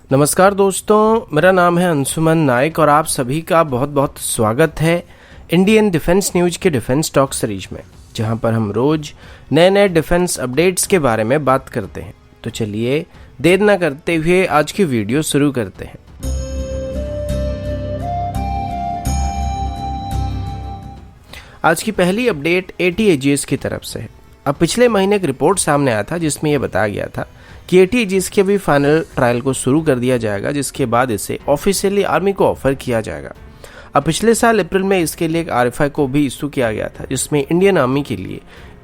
नमस्कार दोस्तों, मेरा नाम है अंशुमन नायक और आप सभी का बहुत बहुत स्वागत है इंडियन डिफेंस न्यूज के डिफेंस टॉक सीरीज में, जहां पर हम रोज नए नए डिफेंस अपडेट्स के बारे में बात करते हैं। तो चलिए देर न करते हुए आज की वीडियो शुरू करते हैं। आज की पहली अपडेट ATAGS की तरफ से है। अब पिछले महीने एक रिपोर्ट सामने आया था जिसमें यह बताया गया था कि ATAGS के भी फाइनल ट्रायल को शुरू कर दिया जाएगा, जिसके बाद इसे ऑफिशियली आर्मी को ऑफर किया जाएगा। अब पिछले साल अप्रैल में इसके लिए एक RFI को भी इशू किया गया था, जिसमें इंडियन आर्मी के लिए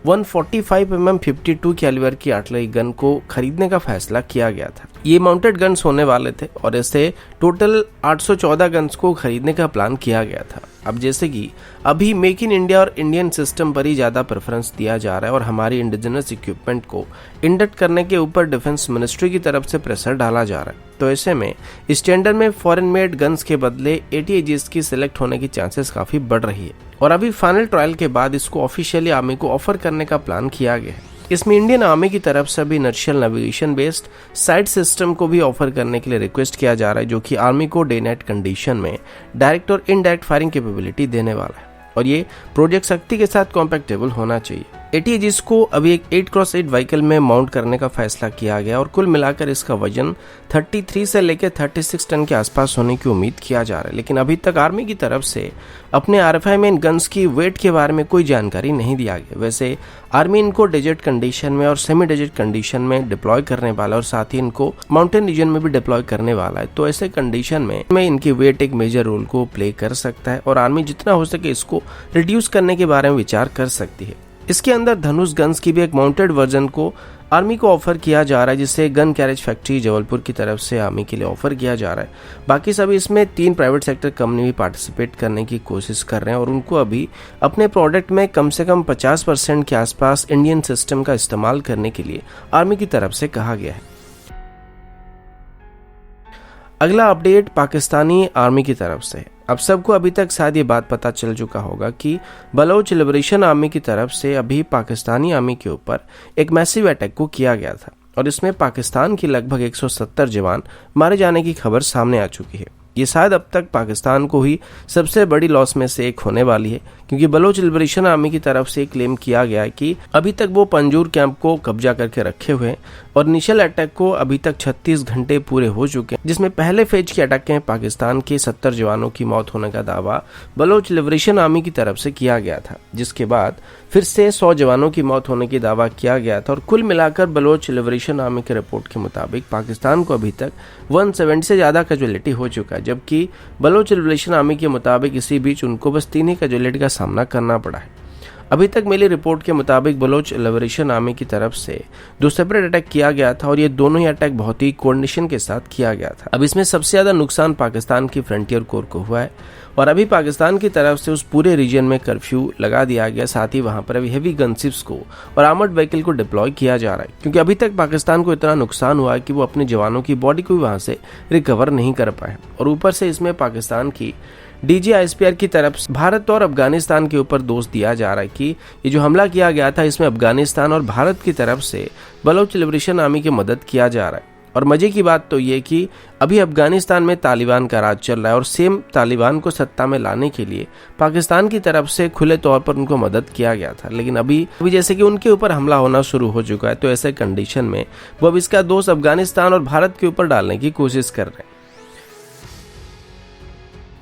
145mm 52 कैलिबर की आर्टिलरी गन को खरीदने का फैसला किया गया था। ये माउंटेड गन्स होने वाले थे और इससे टोटल 814 गन्स को खरीदने का प्लान किया गया था। अब जैसे कि अभी मेक इन इंडिया और इंडियन सिस्टम पर ही ज़्यादा प्रेफरेंस दिया जा रहा है और हमारी इंडिजिनस इक्विपमेंट को इंडक्ट करने के ऊपर डिफेंस मिनिस्ट्री की तरफ से प्रेशर डाला जा रहा है, तो ऐसे में इस टेंडर में फॉरेन मेड गन्स के बदले ATAGS की सिलेक्ट होने की चांसेस काफ़ी बढ़ रही है और अभी फाइनल ट्रायल के बाद इसको ऑफिशियली आर्मी को ऑफर करने का प्लान किया गया है। इसमें इंडियन आर्मी की तरफ से भी inertial navigation based side system को भी ऑफर करने के लिए रिक्वेस्ट किया जा रहा है, जो कि आर्मी को डे नाइट कंडीशन में डायरेक्ट और इनडायरेक्ट फायरिंग कैपेबिलिटी देने वाला है और ये प्रोजेक्ट शक्ति के साथ कॉम्पैक्टेबल होना चाहिए। ATAGS को अभी एक 8x8 व्हीकल में माउंट करने का फैसला किया गया और कुल मिलाकर इसका वजन 33 से लेकर 36 टन के आसपास होने की उम्मीद किया जा रहा है। लेकिन अभी तक आर्मी की तरफ से अपने RFI में इन गन्स की वेट के बारे में कोई जानकारी नहीं दिया गया। वैसे आर्मी इनको डेजर्ट कंडीशन में और सेमी डेजर्ट कंडीशन में डिप्लॉय करने वाला है और साथ ही इनको माउंटेन रीजन में भी डिप्लॉय करने वाला है, तो ऐसे कंडीशन में इनकी वेट एक मेजर रोल को प्ले कर सकता है और आर्मी जितना हो सके इसको रिड्यूस करने के बारे में विचार कर सकती है। इसके अंदर धनुष गन्स की भी एक माउंटेड वर्जन को आर्मी को ऑफर किया जा रहा है, जिसे गन कैरेज फैक्ट्री जबलपुर की तरफ से आर्मी के लिए ऑफर किया जा रहा है। बाकी सभी इसमें 3 प्राइवेट सेक्टर कंपनी भी पार्टिसिपेट करने की कोशिश कर रहे हैं और उनको अभी अपने प्रोडक्ट में कम से कम 50% के आसपास इंडियन सिस्टम का इस्तेमाल करने के लिए आर्मी की तरफ से कहा गया है। अगला अपडेट पाकिस्तानी आर्मी की तरफ से है। अब सबको अभी तक शायद ये बात पता चल चुका होगा कि बलोच लिबरेशन आर्मी की तरफ से अभी पाकिस्तानी आर्मी के ऊपर एक मैसिव अटैक को किया गया था और इसमें पाकिस्तान की लगभग 170 जवान मारे जाने की खबर सामने आ चुकी है। ये शायद अब तक पाकिस्तान को ही सबसे बड़ी लॉस में से एक होने वाली है, क्योंकि बलोच लिबरेशन आर्मी की तरफ से क्लेम किया गया है कि अभी तक वो पंजूर कैंप को कब्जा करके रखे हुए हैं और इनिशियल अटैक को अभी तक 36 घंटे पूरे हो चुके हैं, जिसमें पहले फेज के अटैक में पाकिस्तान के 70 जवानों की मौत होने का दावा बलोच लिबरेशन आर्मी की तरफ से किया गया था, जिसके बाद फिर से 100 जवानों की मौत होने की दावा किया गया था और कुल मिलाकर बलोच लिबरेशन आर्मी के रिपोर्ट के मुताबिक पाकिस्तान को अभी तक 170 से ज्यादा कैजुअलिटी हो चुका है, जबकि बलोच लिबरेशन आर्मी के मुताबिक इसी बीच उनको बस 3 ही कैजुअलिटी का सामना करना पड़ा है। अभी तक मिली रिपोर्ट के मुताबिक बलोच लिबरेशन आर्मी की तरफ से 2 सेपरेट अटैक किया गया था और ये दोनों ही अटैक बहुत ही कोऑर्डिनेशन के साथ किया गया था। अब इसमें सबसे ज्यादा नुकसान पाकिस्तान की फ्रंटियर कोर को हुआ है और अभी पाकिस्तान की तरफ से उस पूरे रीजन में कर्फ्यू लगा दिया गया। साथ ही वहां पर अभी हेवी गनशिप्स को और आर्मर्ड व्हीकल को डिप्लॉय किया जा रहा है, क्योंकि अभी तक पाकिस्तान को इतना नुकसान हुआ है कि वो अपने जवानों की बॉडी को भी वहां से रिकवर नहीं कर पाए और ऊपर से इसमें पाकिस्तान की DGISPR की तरफ से भारत और अफगानिस्तान के ऊपर दोष दिया जा रहा है कि ये जो हमला किया गया था इसमें अफगानिस्तान और भारत की तरफ से बलोच लिबरेशन आर्मी की मदद किया जा रहा है। और मजे की बात तो ये कि अभी अफगानिस्तान में तालिबान का राज चल रहा है और सेम तालिबान को सत्ता में लाने के लिए पाकिस्तान की तरफ से खुले तौर पर उनको मदद किया गया था, लेकिन अभी जैसे कि उनके ऊपर हमला होना शुरू हो चुका है, तो ऐसे कंडीशन में वो अब इसका दोष अफगानिस्तान और भारत के ऊपर डालने की कोशिश कर रहे हैं।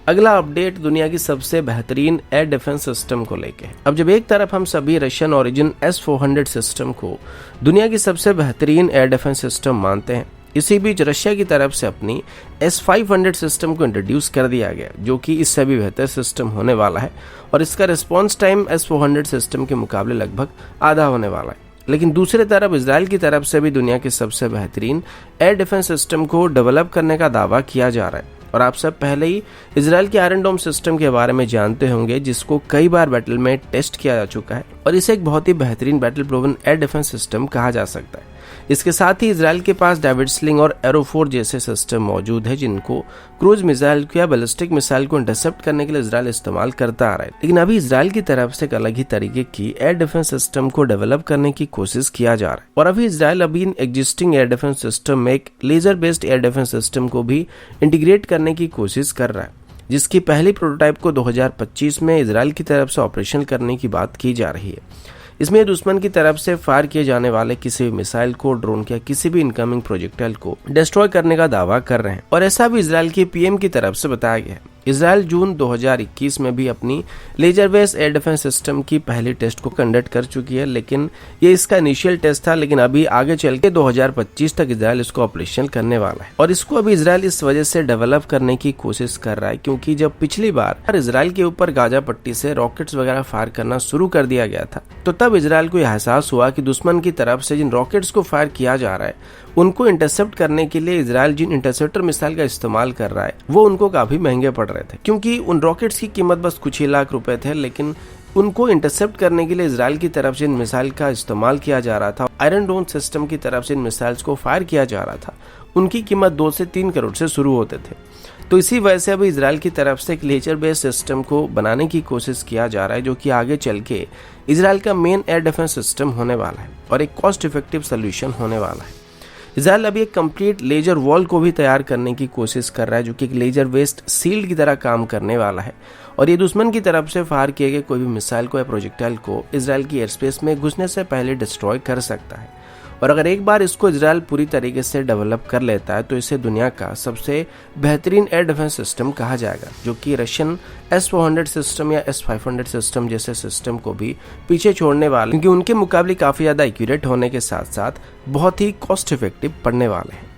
अगला अपडेट दुनिया की सबसे बेहतरीन एयर डिफेंस सिस्टम को लेके है। अब जब एक तरफ हम सभी रशियन ओरिजिन S-400 सिस्टम को दुनिया की सबसे बेहतरीन एयर डिफेंस सिस्टम मानते हैं, इसी बीच रशिया की तरफ से अपनी S-500 सिस्टम को इंट्रोड्यूस कर दिया गया, जो कि इससे भी बेहतर सिस्टम होने वाला है और इसका रिस्पॉन्स टाइम S-400 सिस्टम के मुकाबले लगभग आधा होने वाला है। लेकिन दूसरी तरफ इजराइल की तरफ से भी दुनिया के सबसे बेहतरीन एयर डिफेंस सिस्टम को डेवलप करने का दावा किया जा रहा है और आप सब पहले ही इजराइल के आयरन डोम सिस्टम के बारे में जानते होंगे, जिसको कई बार बैटल में टेस्ट किया जा चुका है और इसे एक बहुत ही बेहतरीन battle proven air defence system कहा जा सकता है। इसके साथ ही इजराइल के पास डेविड स्लिंग और एरोफोर जैसे सिस्टम मौजूद है जिनको क्रूज मिसाइल या बैलिस्टिक मिसाइल को इंटरसेप्ट करने के लिए इजराइल इस्तेमाल करता आ रहा है। लेकिन अभी इजराइल की तरफ से एक अलग ही तरीके की एयर डिफेंस सिस्टम को डेवलप करने की कोशिश किया जा रहा है और अभी इजराइल इन एग्जिस्टिंग एयर डिफेंस सिस्टम में एक laser based air defence system को भी इंटीग्रेट करने की कोशिश कर रहा है, जिसकी पहली प्रोटोटाइप को 2025 में इजराइल की तरफ से ऑपरेशन करने की बात की जा रही है। इसमें दुश्मन की तरफ से फायर किए जाने वाले किसी भी मिसाइल को, ड्रोन या किसी भी इनकमिंग प्रोजेक्टाइल को डिस्ट्रॉय करने का दावा कर रहे हैं और ऐसा भी इजराइल के पीएम की तरफ से बताया गया है। इजराइल जून 2021 में भी अपनी laser based air defence system की पहली टेस्ट को कंडक्ट कर चुकी है, लेकिन ये इसका इनिशियल टेस्ट था। लेकिन अभी आगे चल के 2025 तक इजराइल इसको ऑपरेशन करने वाला है और इसको अभी इजराइल इस वजह से डेवलप करने की कोशिश कर रहा है क्योंकि जब पिछली बार इजराइल के ऊपर गाजा पट्टी से रॉकेट्स वगैरह फायर करना शुरू कर दिया गया था, तो तब इजराइल को एहसास हुआ कि दुश्मन की तरफ से जिन रॉकेट्स को फायर किया जा रहा है उनको इंटरसेप्ट करने के लिए इजराइल जिन इंटरसेप्टर मिसाइल का इस्तेमाल कर रहा है वो उनको काफी महंगे पड़ रहे थे, क्योंकि उन रॉकेट्स की कीमत बस कुछ ही लाख रुपए थे। लेकिन उनको इंटरसेप्ट करने के लिए इजराइल की तरफ से इन मिसाइल का इस्तेमाल किया जा रहा था। आयरन डोम सिस्टम की तरफ से इन मिसाइल्स को फायर किया जा रहा था, उनकी कीमत 2 से 3 करोड़ से शुरू होते थे। तो इसी वजह से अभी इजराइल की तरफ से एक लेजर बेस्ड सिस्टम को बनाने की कोशिश किया जा रहा है, जो कि आगे चल के इजराइल का मेन एयर डिफेंस सिस्टम होने वाला है और एक कॉस्ट इफेक्टिव सोल्यूशन होने वाला है। इजराइल अभी एक कंप्लीट लेजर वॉल को भी तैयार करने की कोशिश कर रहा है, जो कि एक लेजर बेस्ड शील्ड की तरह काम करने वाला है और ये दुश्मन की तरफ से फायर किए गए कोई भी मिसाइल को या प्रोजेक्टाइल को इजराइल की एयर स्पेस में घुसने से पहले डिस्ट्रॉय कर सकता है। और अगर एक बार इसको इजराइल पूरी तरीके से डेवलप कर लेता है तो इसे दुनिया का सबसे बेहतरीन एयर डिफेंस सिस्टम कहा जाएगा, जो कि रशियन S-400 सिस्टम या S-500 सिस्टम जैसे सिस्टम को भी पीछे छोड़ने वाले, क्योंकि उनके मुकाबले काफी ज्यादा एक्यूरेट होने के साथ साथ बहुत ही कॉस्ट इफेक्टिव पड़ने वाले हैं।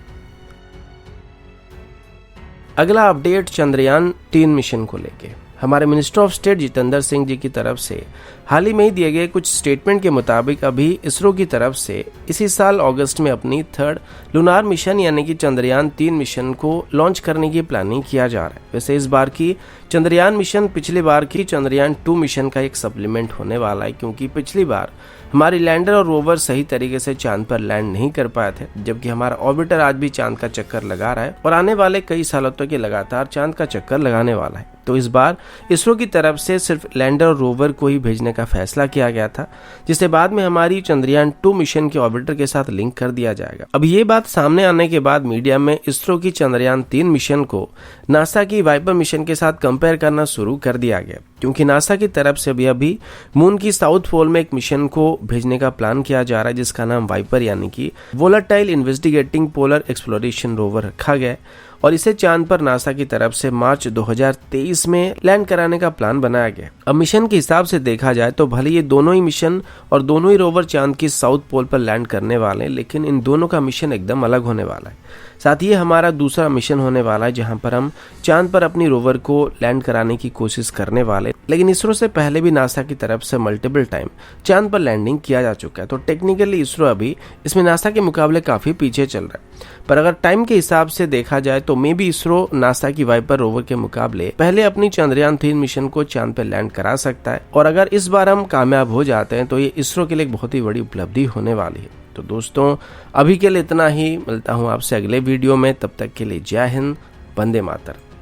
अगला अपडेट चंद्रयान 3 मिशन को लेके हमारे minister of state Jitendra Singh ji की तरफ से हाल ही में ही दिए गए कुछ स्टेटमेंट के मुताबिक अभी इसरो की तरफ से इसी साल अगस्त में अपनी 3rd लूनार मिशन यानी कि चंद्रयान 3 मिशन को लॉन्च करने की प्लानिंग किया जा रहा है। वैसे इस बार की चंद्रयान मिशन पिछली बार की चंद्रयान 2 मिशन का एक सप्लीमेंट होने वाला है, क्योंकि पिछली बार हमारी लैंडर और रोवर सही तरीके से चांद पर लैंड नहीं कर पाए थे, जबकि हमारा ऑर्बिटर आज भी चांद का चक्कर लगा रहा है और आने वाले कई सालों तक ये लगातार चांद का चक्कर लगाने वाला है। तो इस बार इसरो की तरफ से सिर्फ लैंडर और रोवर को ही भेजने का फैसला किया गया था, जिसे बाद में हमारी चंद्रयान 2 मिशन के ऑर्बिटर के साथ लिंक कर दिया जाएगा। अब ये बात सामने आने के बाद मीडिया में इसरो की चंद्रयान 3 मिशन को नासा की वाइपर मिशन के साथ कंपेयर करना शुरू कर दिया गया, क्योंकि नासा की तरफ से अभी मून की साउथ पोल में एक मिशन को भेजने का प्लान किया जा रहा है, जिसका नाम वाइपर यानी कि volatile investigating polar exploration rover रखा गया और इसे चांद पर नासा की तरफ से मार्च 2023 में लैंड कराने का प्लान बनाया गया। अब मिशन के हिसाब से देखा जाए तो भले ये दोनों ही मिशन और दोनों ही रोवर चांद की साउथ पोल पर लैंड करने वाले हैं, लेकिन इन दोनों का मिशन एकदम अलग होने वाला है। साथ ही हमारा दूसरा मिशन होने वाला है जहां पर हम चांद पर अपनी रोवर को लैंड कराने की कोशिश करने वाले, लेकिन इसरो से पहले भी नासा की तरफ से मल्टीपल टाइम चांद पर लैंडिंग किया जा चुका है। तो टेक्निकली इसरो अभी इसमें नासा के मुकाबले काफी पीछे चल रहा है, पर अगर टाइम के हिसाब से देखा जाए तो मे भी इसरो नासा की वाइपर रोवर के मुकाबले पहले अपनी चंद्रयान 3 मिशन को चांद पर लैंड करा सकता है। और अगर इस बार हम कामयाब हो जाते हैं तो ये इसरो के लिए एक बहुत ही बड़ी उपलब्धि होने वाली है। तो दोस्तों अभी के लिए इतना ही, मिलता हूँ आपसे अगले वीडियो में, तब तक के लिए जय हिंद, वंदे मातरम।